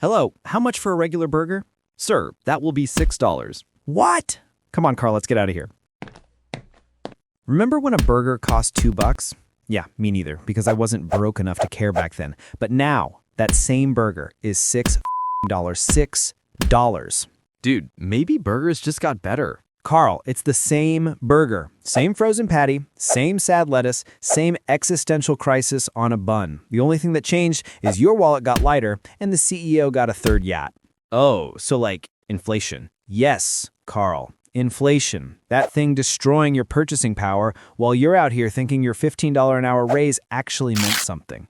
Hello, how much for a regular burger? Sir, that will be $6. What? Come on, Carl, let's get out of here. Remember when a burger cost $2? Yeah, me neither, because I wasn't broke enough to care back then. But now, that same burger is $6. $6. Dude, maybe burgers just got better. Carl, it's the same burger. Same frozen patty, same sad lettuce, same existential crisis on a bun. The only thing that changed is your wallet got lighter and the CEO got a third yacht. Oh, so like inflation. Yes, Carl. Inflation. That thing destroying your purchasing power while you're out here thinking your $15 an hour raise actually meant something.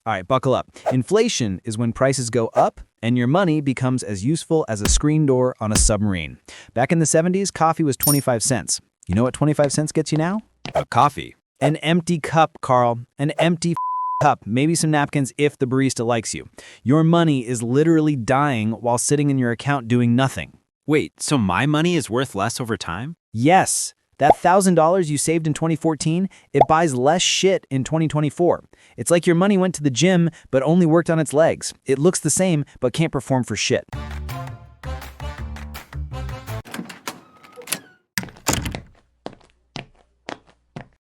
All right, buckle up. Inflation is when prices go up and your money becomes as useful as a screen door on a submarine. Back in the 70s, coffee was 25 cents. You know what 25 cents gets you now? A coffee. An empty cup, Carl. An empty cup. Maybe some napkins if the barista likes you. Your money is literally dying while sitting in your account doing nothing. Wait, so my money is worth less over time? Yes. That $1,000 you saved in 2014, it buys less shit in 2024. It's like your money went to the gym but only worked on its legs. It looks the same but can't perform for shit.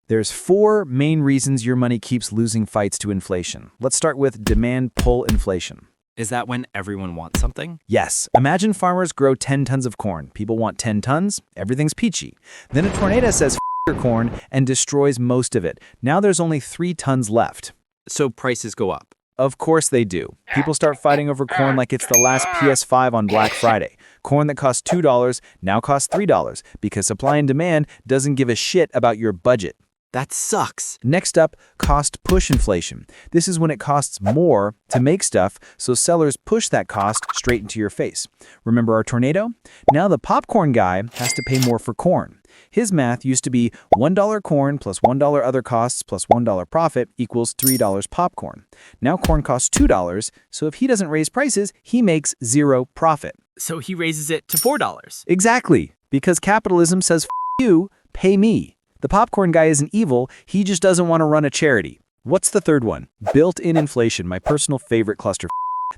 There's 4 main reasons your money keeps losing fights to inflation. Let's start with demand pull inflation. Is that when everyone wants something? Yes. Imagine farmers grow 10 tons of corn. People want 10 tons. Everything's peachy. Then a tornado says, "F your corn," and destroys most of it. Now there's only 3 tons left. So prices go up. Of course they do. People start fighting over corn like it's the last PS5 on Black Friday. Corn that cost $2 now costs $3 because supply and demand doesn't give a shit about your budget. That sucks. Next up, cost push inflation. This is when it costs more to make stuff, so sellers push that cost straight into your face. Remember our tornado? Now the popcorn guy has to pay more for corn. His math used to be $1 corn plus $1 other costs plus $1 profit equals $3 popcorn. Now corn costs $2, so if he doesn't raise prices, he makes 0 profit. So he raises it to $4. Exactly, because capitalism says, "F you, pay me." The popcorn guy isn't evil, he just doesn't want to run a charity. What's the third one? Built-in inflation, my personal favorite cluster.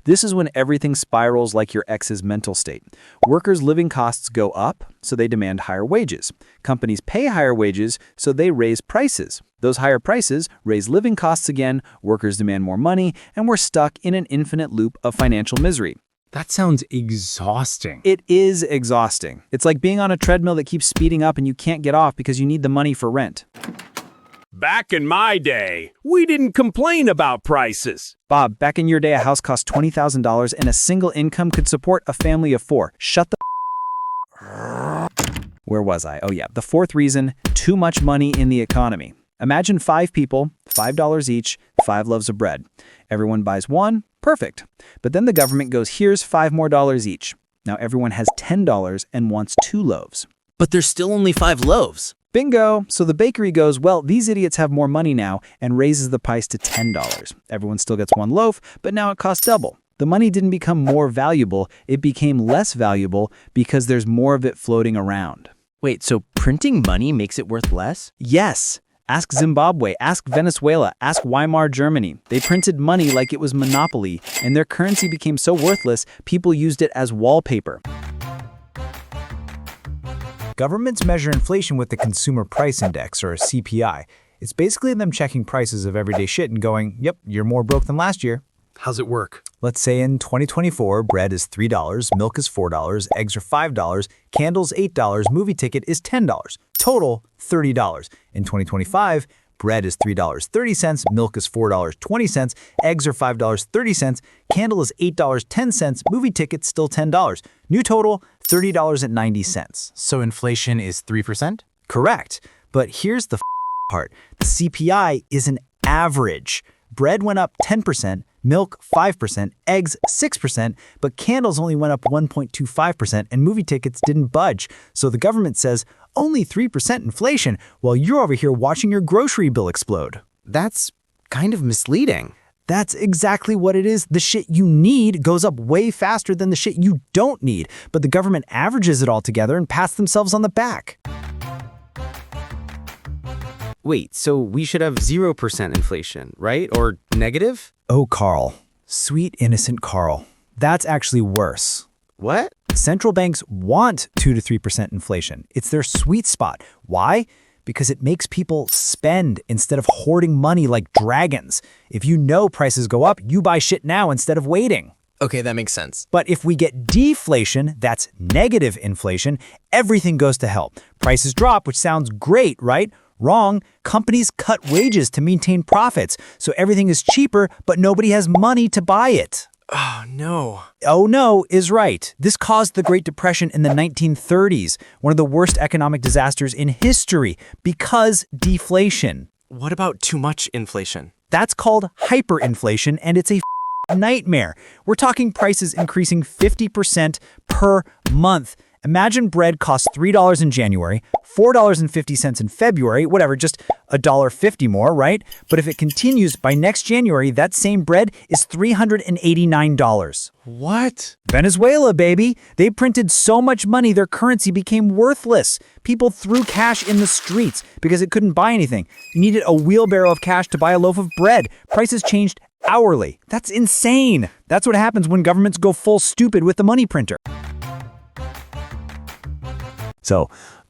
This is when everything spirals like your ex's mental state. Workers' living costs go up, so they demand higher wages. Companies pay higher wages, so they raise prices. Those higher prices raise living costs again, workers demand more money, and we're stuck in an infinite loop of financial misery. That sounds exhausting. It is exhausting. It's like being on a treadmill that keeps speeding up and you can't get off because you need the money for rent. Back in my day, we didn't complain about prices. Bob, back in your day, a house cost $20,000 and a single income could support a family of 4. Shut the Where was I? Oh yeah, the 4th reason, too much money in the economy. Imagine 5 people, $5 each, 5 loaves of bread. Everyone buys 1, perfect. But then the government goes, here's $5 more each. Now everyone has $10 and wants 2 loaves. But there's still only 5 loaves. Bingo! So the bakery goes, well, these idiots have more money now and raises the price to $10. Everyone still gets 1 loaf, but now it costs double. The money didn't become more valuable, it became less valuable because there's more of it floating around. Wait, so printing money makes it worth less? Yes. Ask Zimbabwe, ask Venezuela, ask Weimar Germany. They printed money like it was monopoly, and their currency became so worthless, people used it as wallpaper. Governments measure inflation with the Consumer Price Index, or CPI. It's basically them checking prices of everyday shit and going, yep, you're more broke than last year. How's it work? Let's say in 2024, bread is $3, milk is $4, eggs are $5, candles $8, movie ticket is $10. Total, $30. In 2025, bread is $3.30, milk is $4.20, eggs are $5.30, candle is $8.10, movie ticket still $10. New total, $30.90. So inflation is 3%? Correct. But here's the part. The CPI is an average. Bread went up 10%, milk 5%, eggs 6%, but candles only went up 1.25% and movie tickets didn't budge. So the government says only 3% inflation while you're over here watching your grocery bill explode. That's kind of misleading. That's exactly what it is. The shit you need goes up way faster than the shit you don't need, but the government averages it all together and pats themselves on the back. Wait, so we should have 0% inflation, right? Or negative? Oh, Carl. Sweet, innocent Carl. That's actually worse. What? Central banks want 2 to 3% inflation. It's their sweet spot. Why? Because it makes people spend instead of hoarding money like dragons. If you know prices go up, you buy shit now instead of waiting. Okay, that makes sense. But if we get deflation, that's negative inflation, everything goes to hell. Prices drop, which sounds great, right? Wrong. Companies cut wages to maintain profits, so everything is cheaper, but nobody has money to buy it. Oh, no. Oh no is right. This caused the Great Depression in the 1930s, one of the worst economic disasters in history, because deflation. What about too much inflation? That's called hyperinflation, and it's a nightmare. We're talking prices increasing 50% per month. Imagine bread costs $3 in January, $4.50 in February, whatever, just $1.50 more, right? But if it continues, by next January, that same bread is $389. What? Venezuela, baby. They printed so much money their currency became worthless. People threw cash in the streets because it couldn't buy anything. You needed a wheelbarrow of cash to buy a loaf of bread. Prices changed hourly. That's insane. That's what happens when governments go full stupid with the money printer. So,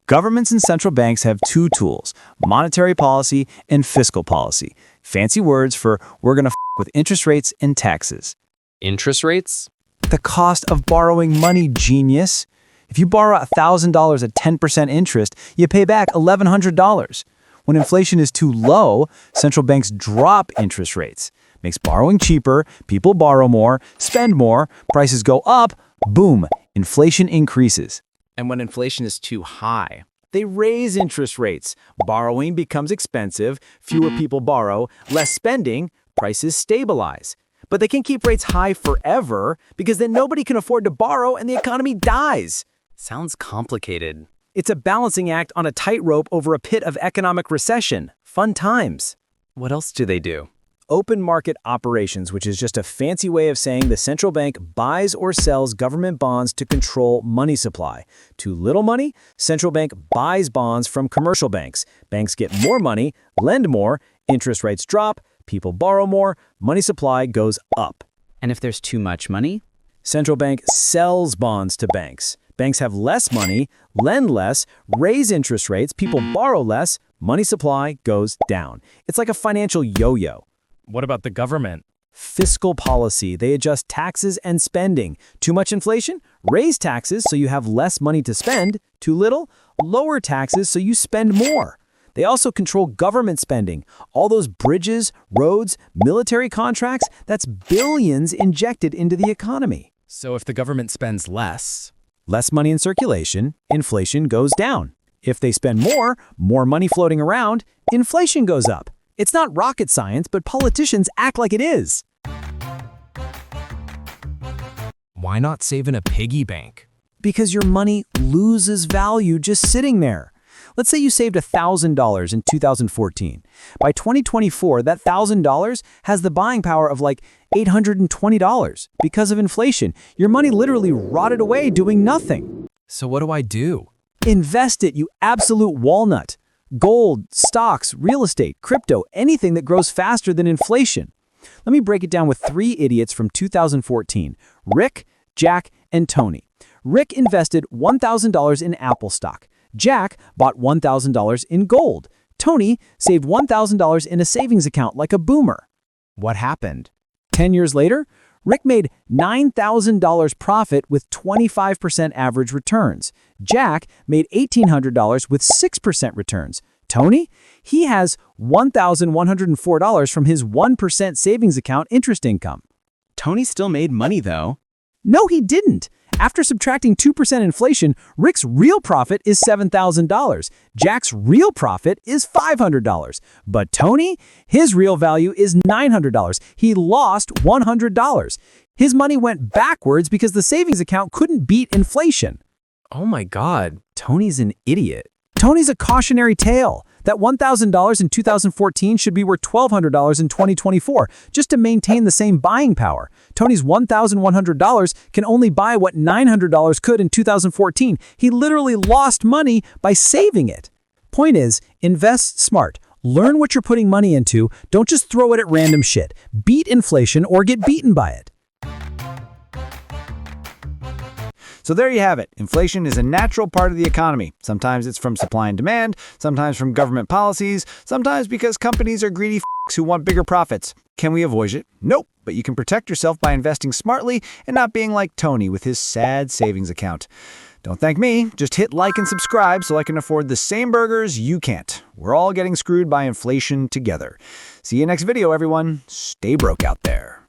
governments and central banks have two tools, monetary policy and fiscal policy. Fancy words for we're going to with interest rates and taxes. Interest rates? The cost of borrowing money, genius. If you borrow $1,000 at 10% interest, you pay back $1,100. When inflation is too low, central banks drop interest rates. Makes borrowing cheaper, people borrow more, spend more, prices go up, boom, inflation increases. And when inflation is too high, they raise interest rates. Borrowing becomes expensive, fewer people borrow, less spending, prices stabilize. But they can keep rates high forever because then nobody can afford to borrow and the economy dies. Sounds complicated. It's a balancing act on a tightrope over a pit of economic recession. Fun times. What else do they do? Open market operations, which is just a fancy way of saying the central bank buys or sells government bonds to control money supply. Too little money? Central bank buys bonds from commercial banks. Banks get more money, lend more, interest rates drop, people borrow more, money supply goes up. And if there's too much money? Central bank sells bonds to banks. Banks have less money, lend less, raise interest rates, people borrow less, money supply goes down. It's like a financial yo-yo. What about the government? Fiscal policy. They adjust taxes and spending. Too much inflation? Raise taxes so you have less money to spend. Too little? Lower taxes so you spend more. They also control government spending. All those bridges, roads, military contracts, that's billions injected into the economy. So if the government spends less money in circulation, inflation goes down. If they spend more money floating around, inflation goes up. It's not rocket science, but politicians act like it is. why not save in a piggy bank? Because your money loses value just sitting there. Let's say you saved $1,000 in 2014. By 2024, that $1,000 has the buying power of like $820. Because of inflation, your money literally rotted away doing nothing. So what do I do? Invest it, you absolute walnut. Gold, stocks, real estate, crypto, anything that grows faster than inflation. Let me break it down with 3 idiots from 2014, Rick, Jack, and Tony. Rick invested $1,000 in Apple stock. Jack bought $1,000 in gold. Tony saved $1,000 in a savings account like a boomer. What happened? 10 years later, Rick made $9,000 profit with 25% average returns. Jack made $1,800 with 6% returns. Tony? He has $1,104 from his 1% savings account interest income. Tony still made money, though. No, he didn't. After subtracting 2% inflation, Rick's real profit is $7,000. Jack's real profit is $500. But Tony, his real value is $900. He lost $100. His money went backwards because the savings account couldn't beat inflation. Oh my God. Tony's an idiot. Tony's a cautionary tale. That $1,000 in 2014 should be worth $1,200 in 2024, just to maintain the same buying power. Tony's $1,100 can only buy what $900 could in 2014. He literally lost money by saving it. Point is, invest smart. Learn what you're putting money into. Don't just throw it at random shit. Beat inflation or get beaten by it. So there you have it. Inflation is a natural part of the economy. Sometimes it's from supply and demand, sometimes from government policies, sometimes because companies are greedy f***s who want bigger profits. Can we avoid it? Nope. But you can protect yourself by investing smartly and not being like Tony with his sad savings account. Don't thank me. Just hit like and subscribe so I can afford the same burgers you can't. We're all getting screwed by inflation together. See you next video, everyone. Stay broke out there.